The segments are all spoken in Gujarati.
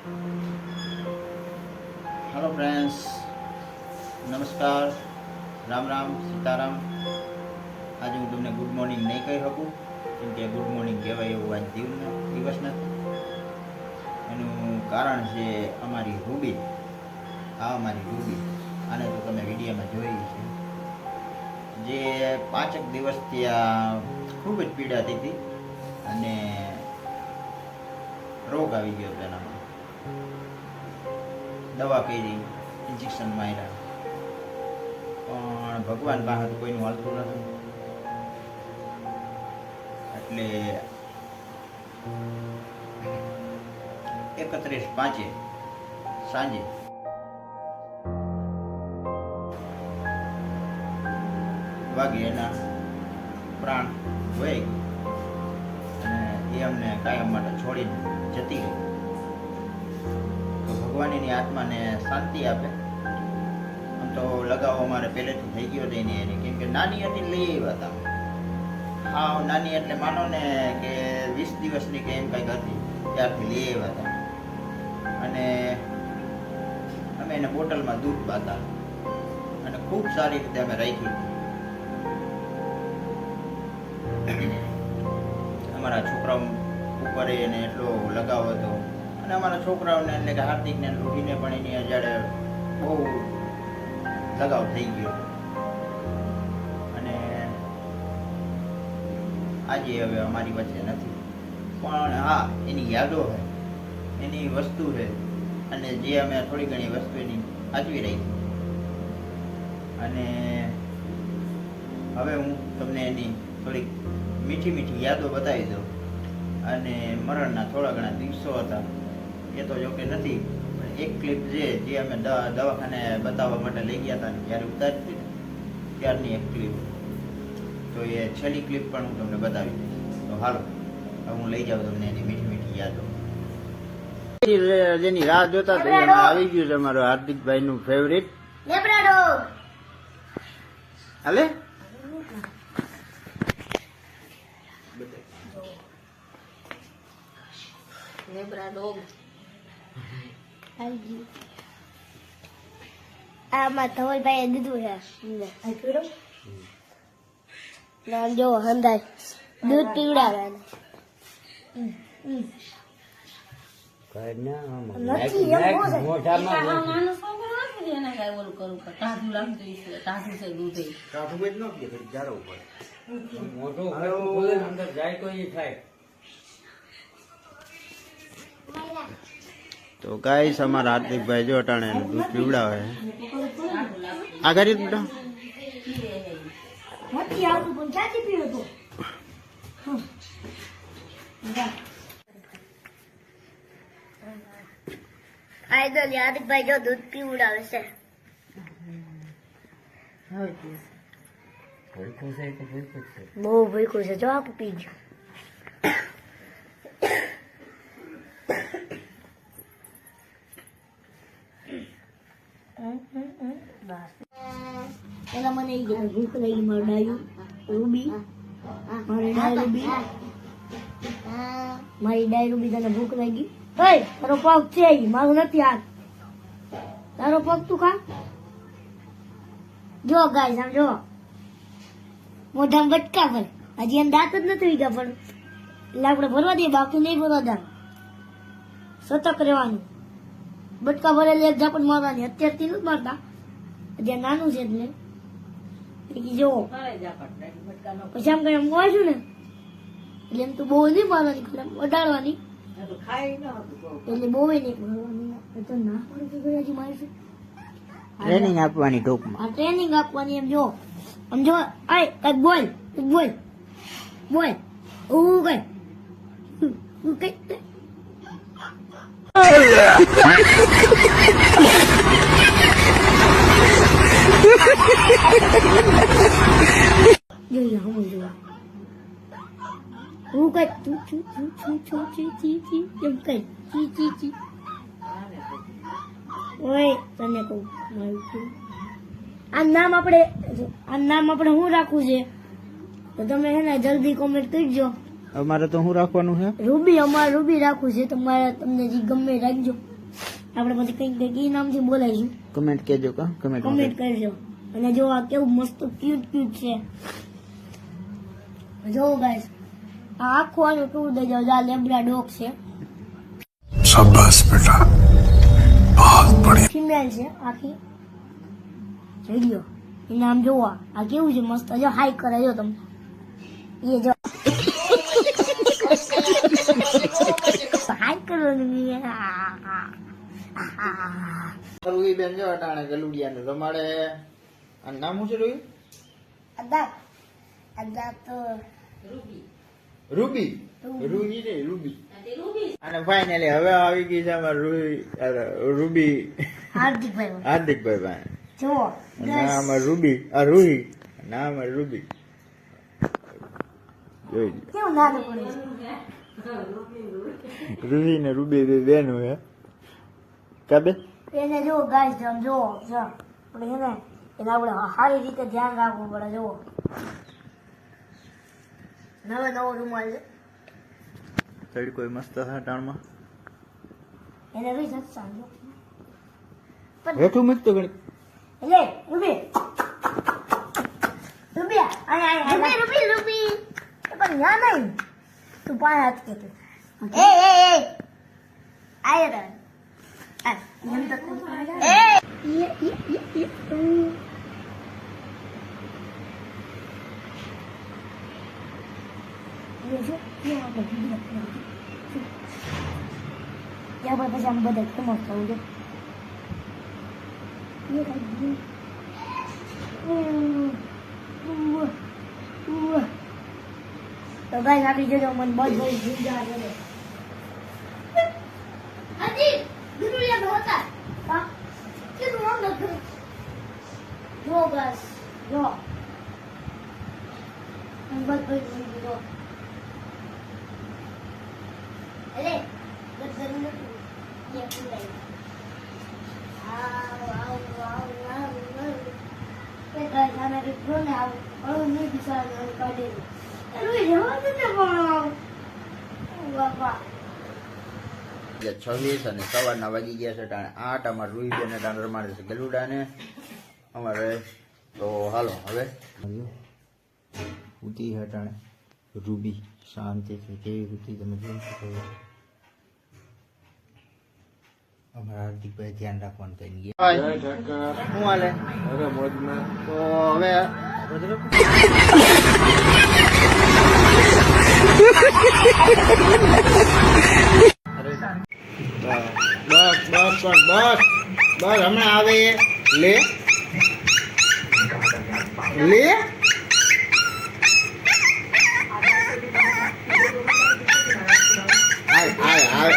हेलो फ्रेंड्स, नमस्कार, राम राम, सीताराम। आज हूँ तमने गुड मॉर्निंग नहीं कही सकूँ केम के गुड मॉर्निंग कहवाय एवं आज दिवस नहीं। एनु कारण है अमारी रूबी। आ अमारी रूबी आने तो तमे विडियो में जोई छे। जे 5 दिवस थी आ खूब ज पीड़ाती थी अने रोग आई गयो तेनामां। दवा करी, इंजेक्शन मार्या, पण भगवान પાસે તો કોઈનું હાલતું નથી। એટલે 31/5 સાંજે વાગે એના પ્રાણ વહી અને એ અમને કાયમ માટે છોડીને જતી રહી। ભગવાનની આત્માને શાંતિ આપે। આમ તો લગાવ અમારે પહેલેથી થઈ ગયો હતો એની, કેમ કે નાની હતી લઈ આવ્યા હતા। હા, નાની એટલે માનો ને કે 20 દિવસની કે એમ કંઈક હતી ત્યારથી લઈ આવ્યા હતા। અને અમે એને બોટલમાં દૂધ પાતા અને ખૂબ સારી રીતે અમે રાખી હતી। અમારા છોકરાઓ ઉપર એને એટલો લગાવ હતો અને અમારા છોકરાઓને એટલે કે હાર્દિકને લૂંટીને પણ એની અજાડે બહુ લગાવ થઈ ગયો। અને આજે હવે અમારી વચ્ચે નથી, પણ હા એની યાદો છે, એની વસ્તુ છે અને જે અમે થોડી ઘણી વસ્તુ એની સાચવી રહી છે। અને હવે હું તમને એની થોડીક મીઠી મીઠી યાદો બતાવી દઉં। અને મરણના થોડા ઘણા દિવસો હતા એ તો જોકે નથી, પણ એક ક્લિપ જે અમે દવાખાને બતાવવા માટે લઈ ગયા હતા ત્યારે ઉતારી હતી ને ત્યારની એક ક્લિપ, તો એ છેલ્લી ક્લિપ પણ હું તમને બતાવી દઈશ। તો હાલો હવે હું લઈ જાઉં તમને એની મીઠી મીઠી યાદો। જેની રાહ જોતા હતા એમાં આવી ગયું છે અમારું હાર્દિકભાઈ નું ફેવરિટ હાલે। આમાં ધવલભાઈએ દીધું છે જો હંધાય દૂધ પીવડાવે તો ગાઈસ અમારા હાર્દિકભાઈ જો અટાણે દૂધ પીવડાવે। આ કરી બેટા હાર્દિકભાઈ જો દૂધ પીવડાવે છે। બહુ ભૂખ્યું છે જો આપું પી ગયો। પેલા મને ભૂખ લાગી, મારું ડાયું રૂબી, મારી ડાય રૂબી, તને ભૂખ લાગી? તારો પગ છે મારું નથી હાથ, તારો પગ તું ખા। જો ગાઈસ આમ જો મોઢામાં બટકા પર હજી એમ દાંત જ નથી ગયા, પણ એટલે આપણે ભરવા દઈએ, બાકી નહીં ભરવા દે। સતર્ક રહેવાનું, બટકા ભરેલી એક ઝાપટ મારવાની, અત્યારથી નથી મારતા, હજી નાનું છે એટલે જો પછી આમ કઈ વાંચ્યું ને એટલે એમ તો બહુ નહીં મારવાની, વડાડવાની એટલે બહુ નહીં મારવાની, તો ના પડે હજી મારશે। ટ્રેનિંગ આપવાની ટૂંકમાં, ટ્રેનિંગ આપવાની એમ જો આય કઈ બોલ બોલ બોલ કઈ જોઈએ હું જોવા હું કઈ તું છું છું છું છું ચી ચી ચી એમ કઈ ચી ચી ચી ઓય તને કહું મારું આ નામ આપણે શું રાખવું છે તો તમે હે ને જલ્દી કોમેન્ટ કરજો। અમારે તો શું રાખવાનું છે? રૂબી, અમારે રૂબી રાખવું છે, તમારે તમને જે ગમે રાખજો। આપણે પછી કંઈક કંઈક ઈ નામથી બોલાવીશું. કમેન્ટ કેજો કા કમેન્ટ કમેન્ટ કરજો. અને જો આ કેવું મસ્ત ક્યુટ ક્યુટ છે. જો ગાઈસ આ આખું આનું ટૂર દઈ જાવ. આ લેબ્રા ડોગ છે, शाबाश बेटा बहुत बढ़िया ફિમેલ છે આખી. જોઈ લો એ નામ જોવા. આ કેવું છે મસ્ત. જો હાઈ કરે જો તમે. એ જો હાઈ કરો ને. રૂહી બેન જો અટાણે ગલુડિયાને રમાડે. આ નામ શું છે રૂહી? અદા તો રૂબી. રૂહી ને રૂબી. અને ફાઇનલી હવે આવી ગઈ છે અમાર રૂબી હાર્દિકભાઈ. હાર્દિકભાઈ ભાઈ. જો નામ રૂબી. આ રૂહી નામ રૂબી. જોઈ લો. કેવું નાનું પડે છે. રૂહી ને રૂબી બે બેનો હે કાબે. એને જો ગાઈસ તમે જો આપણે એને આપણે સારી રીતે ધ્યાન રાખવું પડે. જુઓ નવો રૂમાલ છે. તડકો મસ્ત છે ટાણમાં. એને બી સત્સંગ જો. હેઠું મસ્ત ગણી. એટલે રૂબી રૂબી પણ યા નહીં. તું પાંચ હાથ કે તું આય રે ત્યાં પછી આમ બધા ફેમસ થવું છે. તો ગાઈસ આપી જજો મને બહુ મજા આવે. હાજી ગુરુયા તો હોતા હા કે તું આમ ન જો ગાઈસ જો બસ જો અરે ગદન ન ये पूरा ગાઈસ પ્રો ને આવું નહીં દિશા કાઢે. બાપા 26 અને સવારના વાગી ગયા છે ટાણે 8. અમારે રૂહી બેન ટાણે રમાડે છે ગલુડાને અમારે. તો હાલો હવે ઉતી છે ટાણે રૂબી શાંતિથી કેવી ઉતી તમે જોઈ શકો છો. અમારા હાર્દિકભાઈ ધ્યાન રાખવાનું કઈ નહીં. શું હાલે? અરે મોજમાં. તો હવે બસ હમણાં આવે લે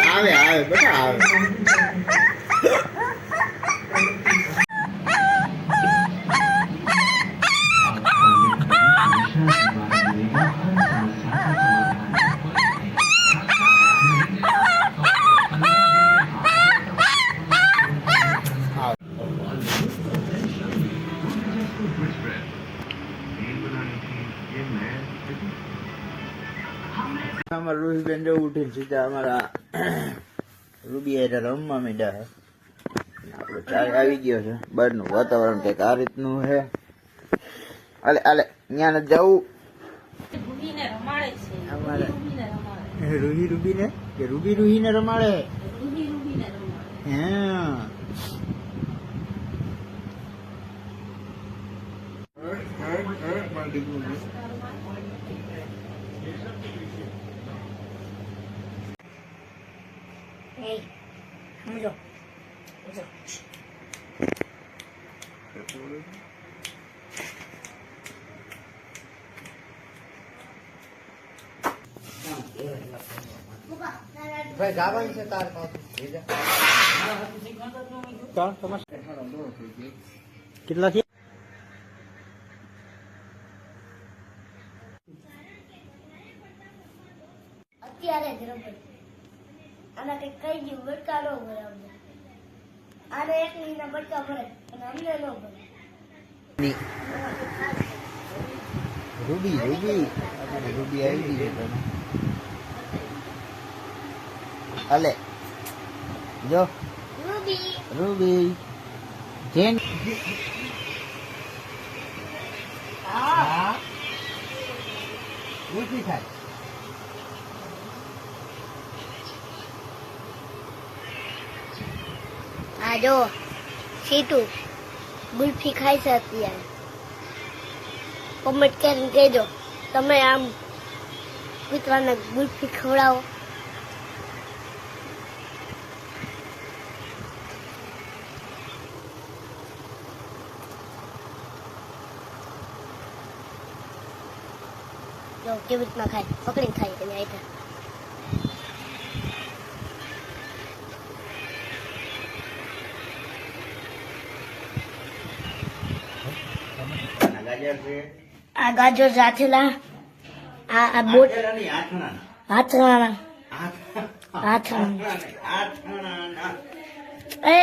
આવે બેટા આવે. અમારા રૂહી બેન જો ઉઠીને સીધા અમારા રૂબી એટલે રમવા માંડ્યા છે. આપણો ચાય આવી ગયો છે. બહારનું વાતાવરણ કંઈક આ રીતનું છે. આલે ત્યાં નથી જવું. રૂહીને કે રૂહીને રમાડે. હા Hey, સમજો ભાઈ ગાવાનું છે તાર કેટલા છે? અત્યારે જ રમે. આના કઈ કઈ ગયું બટકા નો ભરે અમને. આને એક મહિના બટકા ભરે અને અમને નો ભરે. રૂબી આવી ગઈ છે. હાલે જો રૂબી જેન હા ઉલટી થાય આ જો સીટુ ગુલ્ફી ખાઈ છે અત્યારે કોમેન્ટ કરીને કહેજો તમે આમ કૂતરાને ગુલ્ફી ખવડાવો જો કેવી રીતના ખાય પકડીને ખાય તમે આઈટા ગાજર છે આ ગાજર સાથેલા આ બોટ હાથણા એ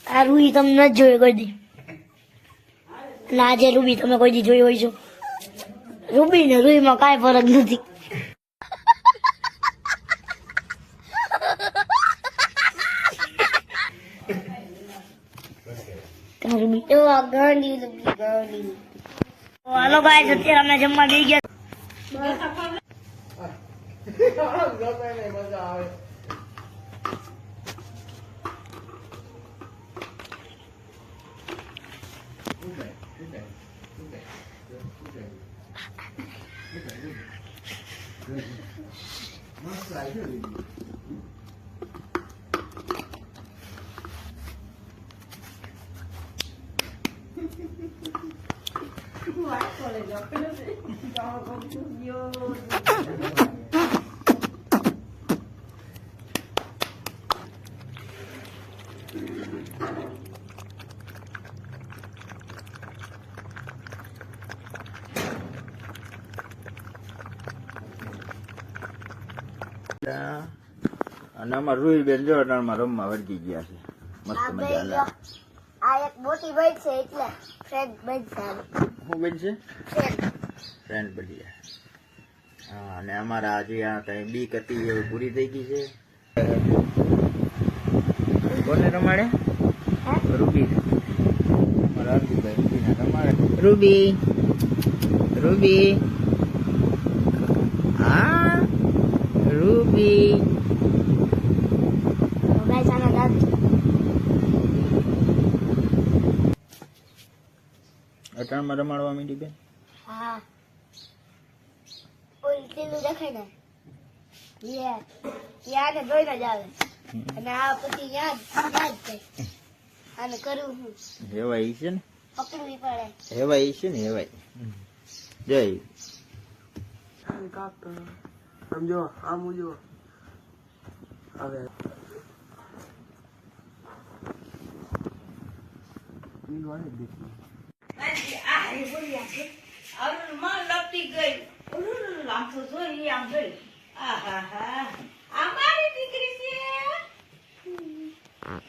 આ રૂહી તમે નથી જોઈ કોઈ દી અને આજે રૂબી તમે કોઈ દી જોઈ હોય છો રૂબી ને રૂહીમાં કાંઈ ફરક નથી રૂબી એવા ગાંડી હાલો ગાઈસ અત્યારે અમે જમવા બેસી ગયા અને અમાર રૂહી બેન જો અટાણમાં રમવા વળગી ગયા છે મસ્ત મજા લે આ એક મોટી બેન છે એટલે ફ્રેન્ડ બેન છે શું બેન છે ફ્રેન્ડ બની હા અને અમારા આજે આ કઈ બીક હતી એ પૂરી થઈ ગઈ છે કોને રમાડે રૂબી અમારા અર્જુનભાઈ રૂબીને રમાડે રૂબી રૂબી હા રૂબી અટાણમાં રમાડવા માંડી બેન હા ઉલટીનું દેખાય ને યાદ જોઈને જ આવે અને આ પછી યાદ થાય અને કરવું હું હેવાય છે ને પકડવી પડે હેવાય છે ને હેવાય જય સમજો આમ જો હવે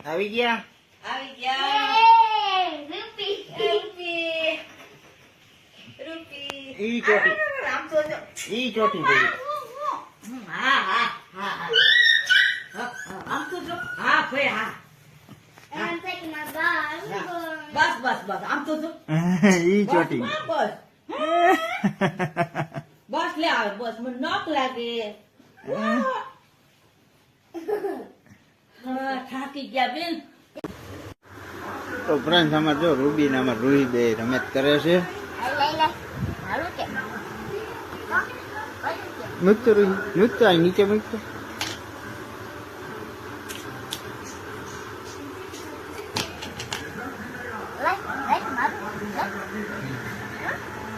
આવી ગયા ઈ ચોટી બોલી ઈ ચોટી બસ લે આવે બસ મને નોક લાગે થાકી ગયા બેન તો ફ્રેન્ડ અમાર જો રૂબી ને અમાર રૂહી બે રમત કરે છે મુક્ત રૂહી મુક્ત આ નીચે મુક્ત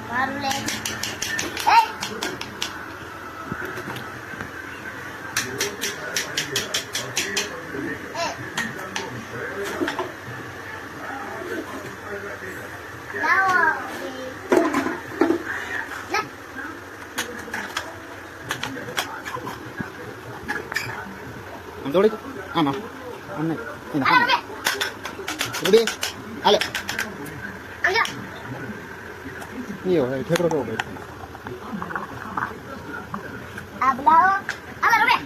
મારું લે થોડી આમાં આને રૂબી હાલે Nhiều này, thế đâu đấy. À, blau. À, là nó đẹp.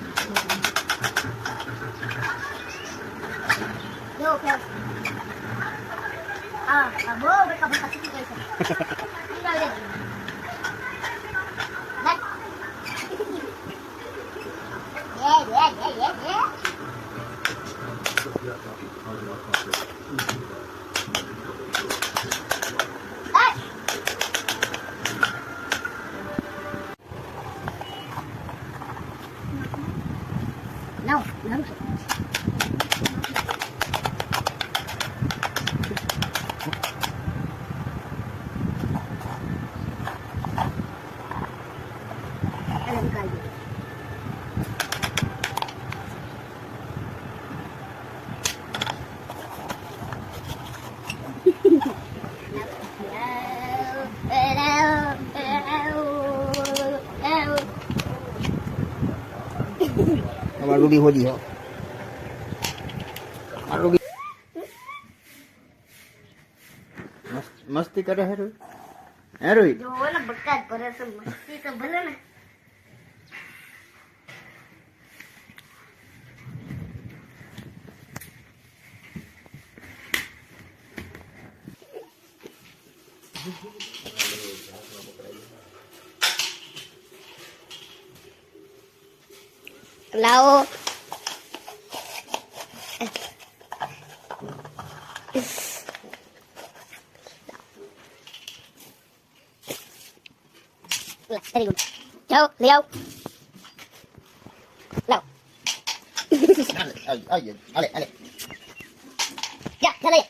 No, no. રૂડી હોડી હો મસ્તી કરે હે રોહિત હે રોહિત જો ઓલા બકાત કરે છે મસ્તી તો ભલે ને લાવો વેરી ગુડ જાઓ લઈ આવો લાવો અલે જા ચલે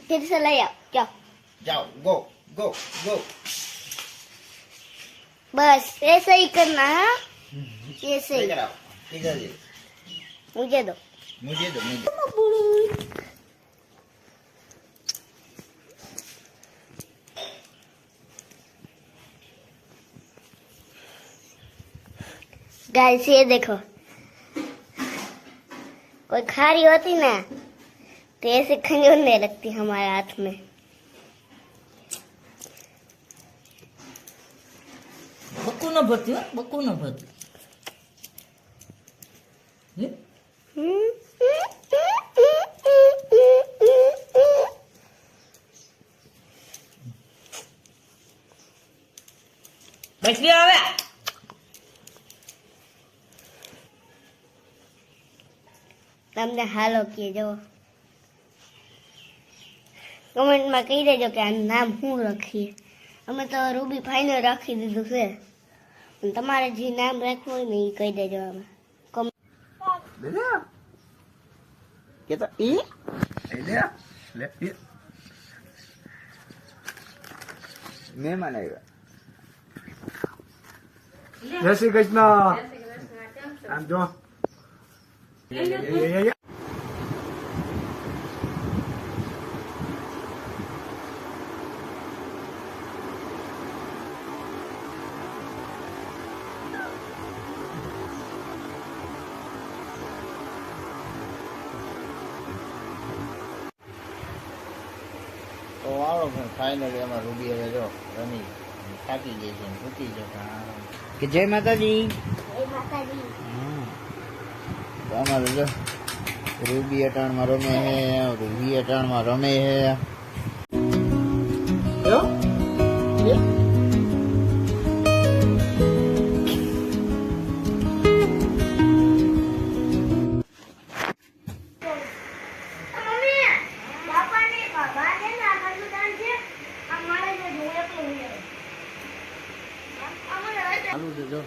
तेरे से ले आओ क्या જાઓ ગો ગો ગો बस ऐसे ही करना है ऐसे ही इधर आओ इधर दे मुझे दो मुझे दो गाइस ये देखो कोई खारी होती ना तो ऐसे खंजोरने लगती हमारे हाथ में બકુ ન ભરતી હો બકુ ન ભરતી હે? બેસી આવે તમને હાલો કે જો કમેન્ટમાં કહી દેજો કે આ નામ શું રાખીએ અમે તો રૂબી ફાઈને રાખી દીધું છે અને તમારે જે નામ રાખવું હોય ને એ કહી દેજો અમે કે તો ઈ લે મહેમાન આવ્યા જય શ્રી કૃષ્ણ આમ જો તો વાળો ફાઇનલી અમાર રૂબી હવે જો રમી થાકી ગઈ છે ભૂકી જતા કે જય માતાજી તો અમારે જો રૂબી અટાણમાં રમે હે રૂબી અટાણમાં રમે હે ચાલુ છે જો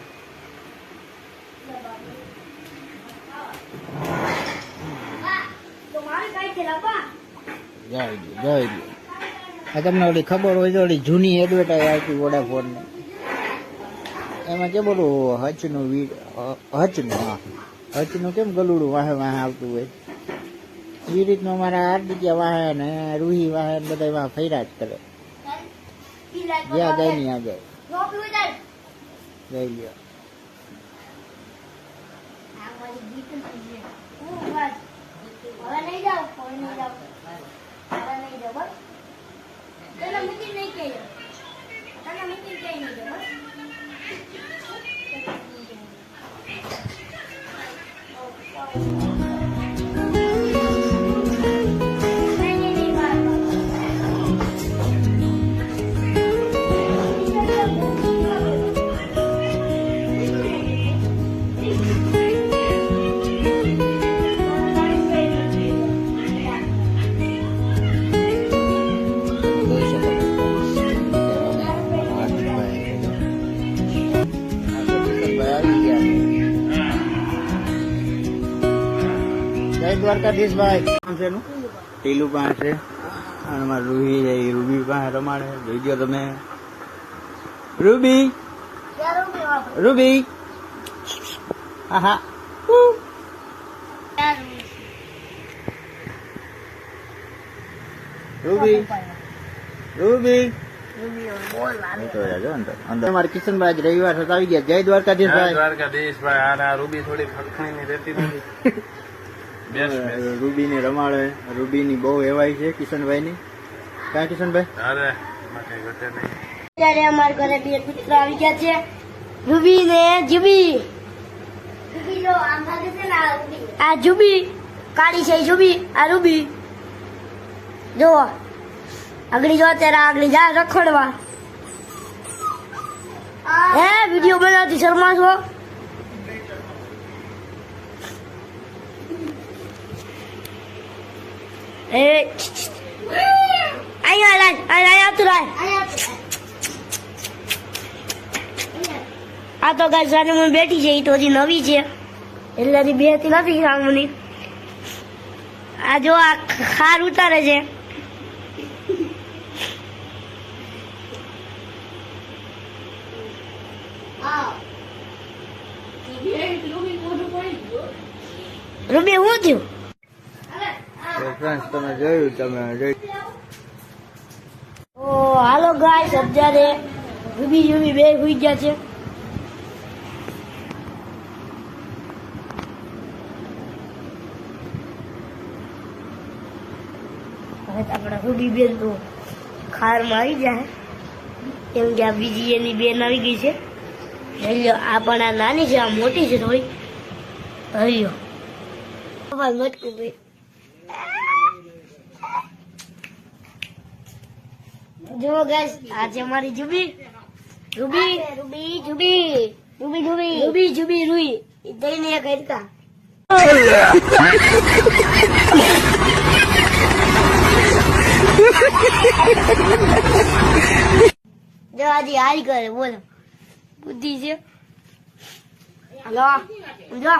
આ તમને ઓલી ખબર હોય તો ઓલી જૂની એડવર્ટાઈઝ આવતી વોડાફોન ની એમાં કે બોલું હચનું હચનું કેમ ગલુડું વાહે વાહે આવતું હોય એ રીતનું અમારા આરડીયા વાહે ને રૂહી વાહે ને બધા વાહ ફર્યા જ કરે જ્યાં જાય ને ત્યાં જાય જઈ લ્યો હવે નહીં જાઓ કોઈ નહીં જાઓ હવે નહીં જાઓ બસ તને મૂકી નહીં કહેજો તને મૂકી કઈ નહીં જાઓ બસ જય દ્વારકાધીશભાઈ નામ છે એનું ટીલું પાસે છે અને અમારે રૂહી છે એ રૂબી પાસે રમાડે જોઈ ગયો તમે રૂબી રૂબી હા હા રૂબી રૂબી અમારે કિશનભાઈ આજ રવિવાર હતા આવી ગયા જય દ્વારકાધીશભાઈ દ્વારકાધીશભાઈ આના રૂબી થોડી ખડખાઈને રહેતી નથી રૂબી ને રમાડે રૂબી ની બહુ એવાય છે કિશનભાઈ ની ક્યાં કિશનભાઈ અરે એમાં કઈ ઘટે નહીં ત્યારે અમારા ઘરે બે કૂતરા આવી ગયા છે રૂબી ને જુબી આ જુબી કાળી છે જુબી આ રૂબી જો આગળ જો ત્યારે આગળ જા રખડવા હે વિડીયો બનાવતી શર્મા છો એ અહીંયા લાય અહીંયા તું લાય આ તો ગાય સાની બેઠી છે એ તો હજી નવી છે એટલે હજી બેહતી નથી સામની આ જો આ ખાર ઉતારે છે રૂબી હું થયું ફ્રેન્ડ્સ તમે જોયું તમે ઓ હાલો ગાઈસ અત્યારે રૂબી યુબી બે હુઈ ગયા છે હવે આપણા રૂબી બેન તો ખારમાં આવી જાય કેમ કે આ બીજી એની બેન આવી ગઈ છે આ પણ આ નાની છે આ મોટી છે થોડી હરિયો મટકું ભાઈ જો ગાઈસ આજે અમારી જુબી રૂબી રૂબી જુબી રૂબી જુબી રૂબી જુબી રૂઈ દઈને એક હરકા જો આજે હારી કરે બોલો બુદ્ધિ છે હલો સમજો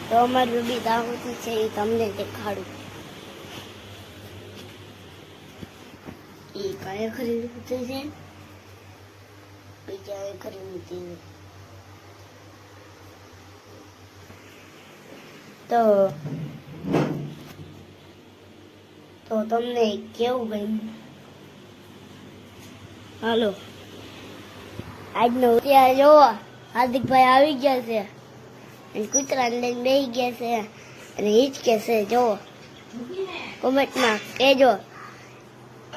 તો અમારી રૂબી દાવત છે એ તમને દેખાડું એ કયા ખરીદવું છે બીજા ખરીદવું તો તમને કેવું ગયું હાલો આજનો ત્યાં જોવો હાર્દિકભાઈ આવી ગયા છે અને કૂતરાને લઈને બેસી ગયા છે અને હિચકે છે જોવો કોમેન્ટમાં કહેજો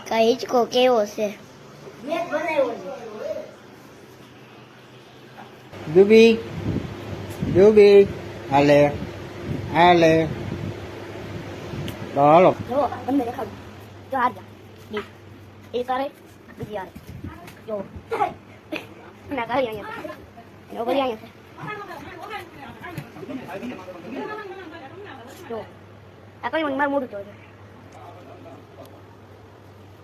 કે હિચકો કેવો છે જુબી જુબી હાલે હાલે તો હાલો જોવો તમને દેખાડું જો હાર જા એ કરે બીજી હારે જો ના કરી અહીંયા એનો કરી અહીંયા જો આ કઈ મને મારું મોઢું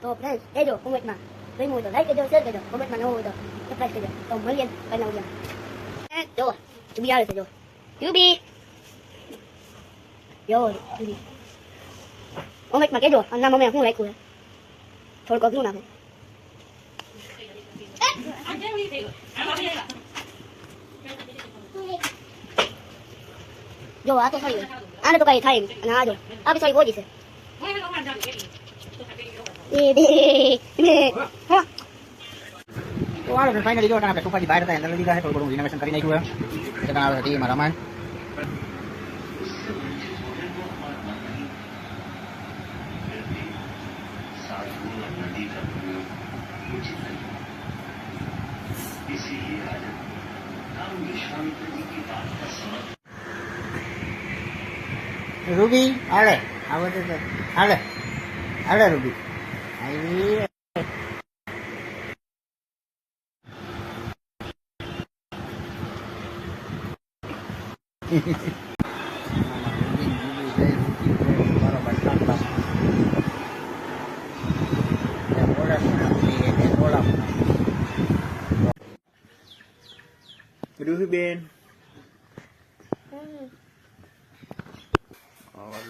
તો ફ્રેન્ડ કહેજો કોમેન્ટમાં કઈ હોય તો લાઈક કરજો શેર કરજો કોમેન્ટમાં નવો હોય તો સબસ્ક્રાઇબ કરજો તો મળીએ કઈ નવું જો યુબી આવે છે જો યુબી જો યુબી કોમેન્ટમાં કહેજો અને ના મમ્મી શું રાખ્યું છે થોડુંક અઘરું નાખે જો આ તો સારી આને તો કઈ થાય અને આ જો આ બી સારી ગોજી છે તો હાલો ફાઇનલી જો આપણે સોફાથી બહાર હતા અંદર લીધા છે થોડું ઘણું રિનોવેશન કરી નાખ્યું છે ત્યાં આવે ટીવીમાં રમાય રૂબી હાલે આવડે છે હાલે હાલે રૂબી આવી રૂહીબેન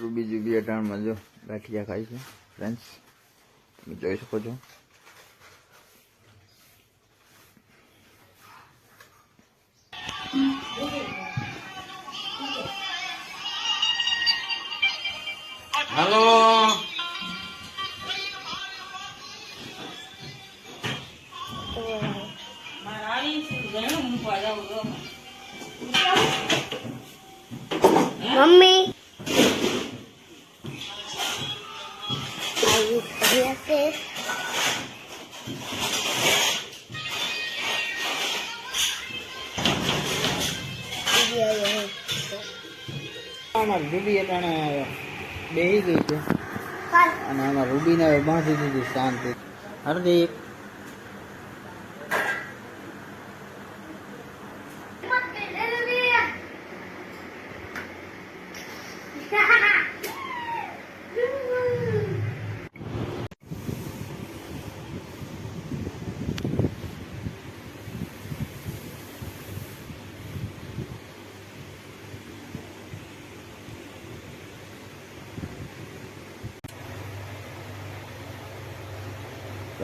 રૂબી જુબી અટાણમાં જો ગાંઠિયા ખાય છે ફ્રેન્ડ્સ, તમે જોઈ શકો છો. હાલો મમ્મી આવી રહ્યા છે. આમાં રૂબી અટાણે બેહી ગઈ છે અને આમાં રૂબીને બાંધી દીધી શાંતિ. હાર્દિક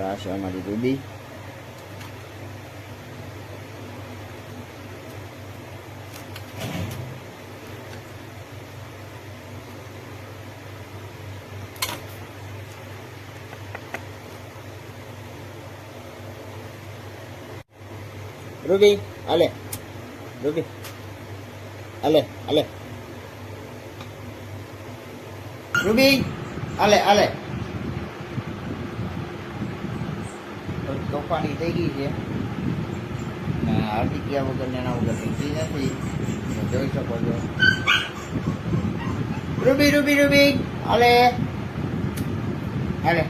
આ છે અમારી રૂબી. રૂબી આલે, રૂબી આલે આલે, રૂબી આલે આલે. તોફાની થઈ ગઈ છે ને હાર્દિકિયા વગર ને એના વગર પીતી નથી, તમે જોઈ શકો છો. રૂબી રૂબી રૂબી આલે આલે.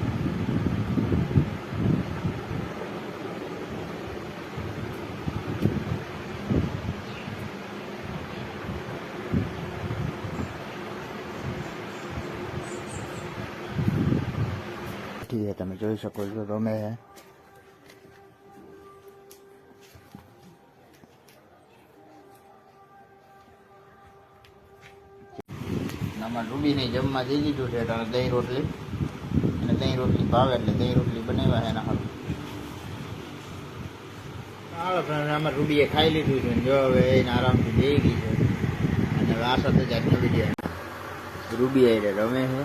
ઠીક છે, તમે જોઈ શકો છો રમે હે. આમાં રૂબીને જમવા દઈ દીધું છે એટલે દહીં રોટલી, અને દહીં રોટલી ભાવે એટલે દહીં રોટલી બનાવ્યા છે એના હારું. હાલો ફ્રેન્ડ, આમાં રૂબીએ ખાઈ લીધું છે, જો હવે એને આરામથી બેસી ગઈ છે અને હવે આ સાથે જ આજનો વિડીયો. રૂબી એ રમે છે,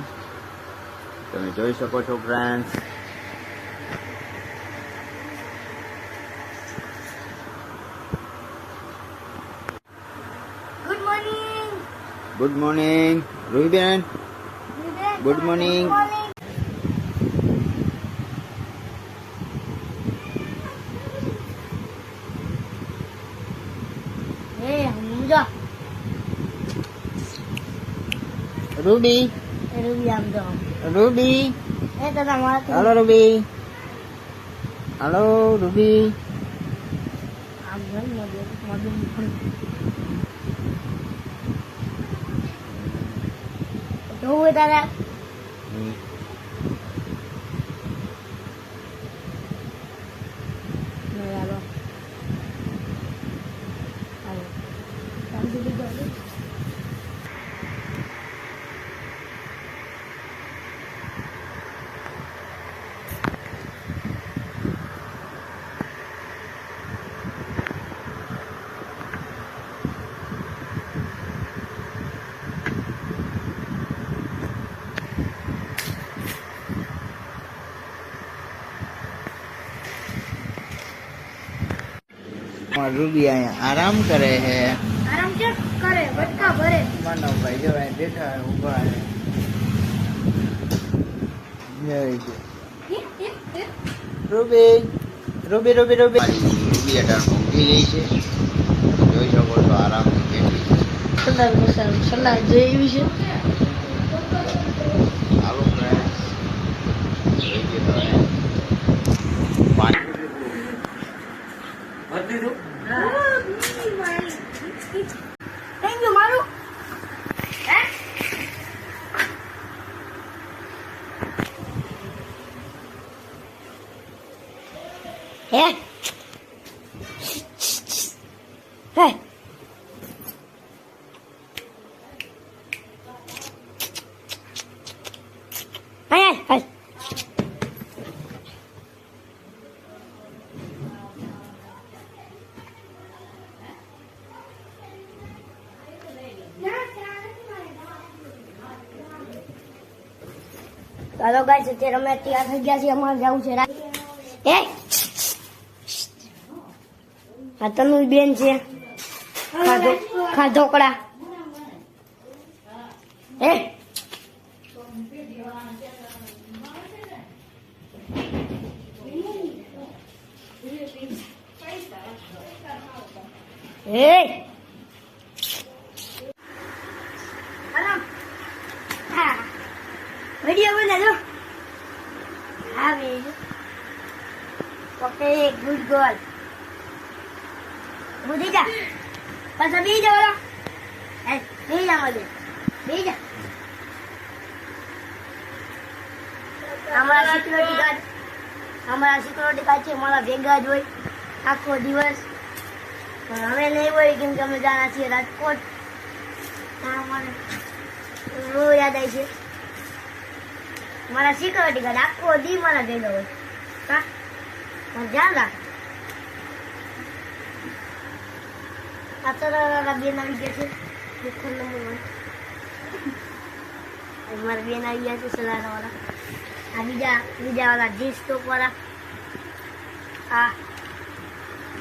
તમે જોઈ શકો છો friends. Good morning. Good morning Rubiben, good morning. એ સમજો રૂબી રૂબી આમ જો રૂબી એ તો તમારા હાલો રૂબી, હાલો રૂબી. આમ જો મધુ જોવું તારા હાલો હાલો સમજી લીધો રૂબી અહીંયા આરામ કરે છે. આરામ કે કરે બટકા ભરે માનવભાઈ જો અહીં બેઠા ઉભા છે. Ruby Ruby Ruby Ruby Ruby અઢાર ઊંઘી ગઈ છે, જોઈ શકો છો આરામથી બેઠી છે. સલાહ જેવી છે. હાલો ફ્રેન્ડ્સ, જોઈ ગયો તમે પાણી થેન્ક યુ મારું હે હે ચાલો ગાઈસ અત્યારે અમે તૈયાર થઈ ગયા છીએ. અમારે જવું છે એ આ તનુજ બેન છે ખાધોકડા એ વિડીયો બનાવો. હા વિડીયો ઓકે ગુડ ગર્લ બુધી જા પાછા બી જાવ એ બી જા મને બી જા. અમારા સિક્યોરિટી ગાર્ડ છે મારા ભેગા જ હોય આખો દિવસ. પણ અમે નહીં હોય કેમ કે અમે જાણા છીએ રાજકોટ. મને બહુ યાદ આવી છે મારા સિક્યોરિટી ગાર્ડ આખો દી મારા ભેગા હોય. હા મને ધ્યાન રાખ. આ તો બેન આવી ગયા છે દુકાન નંબર 1. મારા બેન આવી ગયા છે સલારા વાળા. આ બીજા વાળા જીન્સ ટોપ વાળા. આ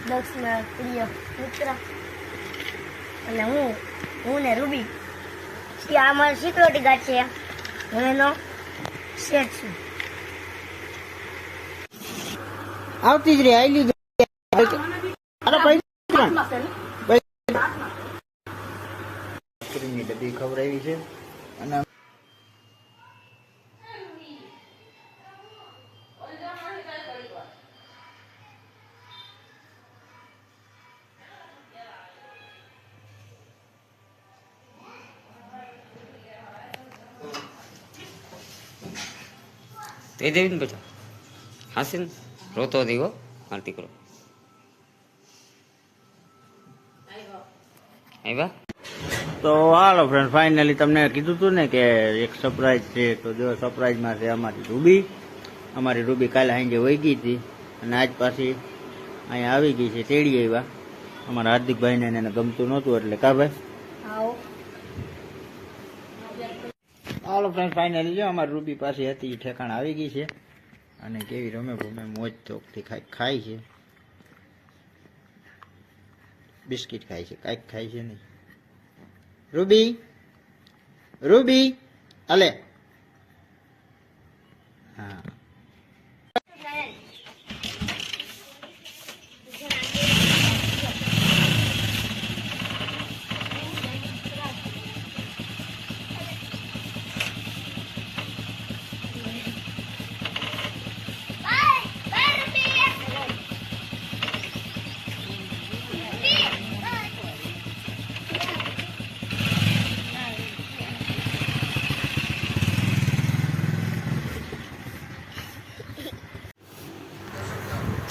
દક્ષના પ્રિય મિત્ર અને હું ને રૂબી. આ મારો સિક્યોરિટી ગાર્ડ છે. હું એનો શેઠ છું. આવતી જ રે આઈલી જ ડબ્બી ખવડાવી છે અને તે દેવી ને બેટા હાસી ને રોતો દીવો માર દીકરો આવ્યા. તો હાલો ફ્રેન્ડ ફાઇનલી તમને કીધું હતું ને કે એક સરપ્રાઈઝ છે. તો જો સરપ્રાઈઝમાં છે અમારી રૂબી કાલે સાંજે વહી ગઈ હતી અને આજ પાછી અહીંયા આવી ગઈ છે. તેડી આવ્યા અમારા હાર્દિકભાઈને એને ગમતું નહોતું એટલે કા ભાઈ. હાલો ફ્રેન્ડ ફાઇનલી જો અમારી રૂબી પાસે હતી ઠેકાણ આવી ગઈ છે અને કેવી રમે મોજ ચોકથી ખાય છે. બિસ્કિટ ખાય છે કાંઈક ખાય છે નહીં. રૂબી અલે હા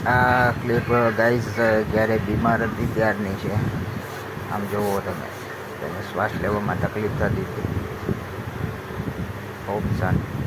આ ક્લિપ ગાઈઝ જ્યારે બીમાર હતી ત્યારની છે. આમ જુઓ તમે શ્વાસ લેવામાં તકલીફ થતી હતી. ખૂબ શાંતિ.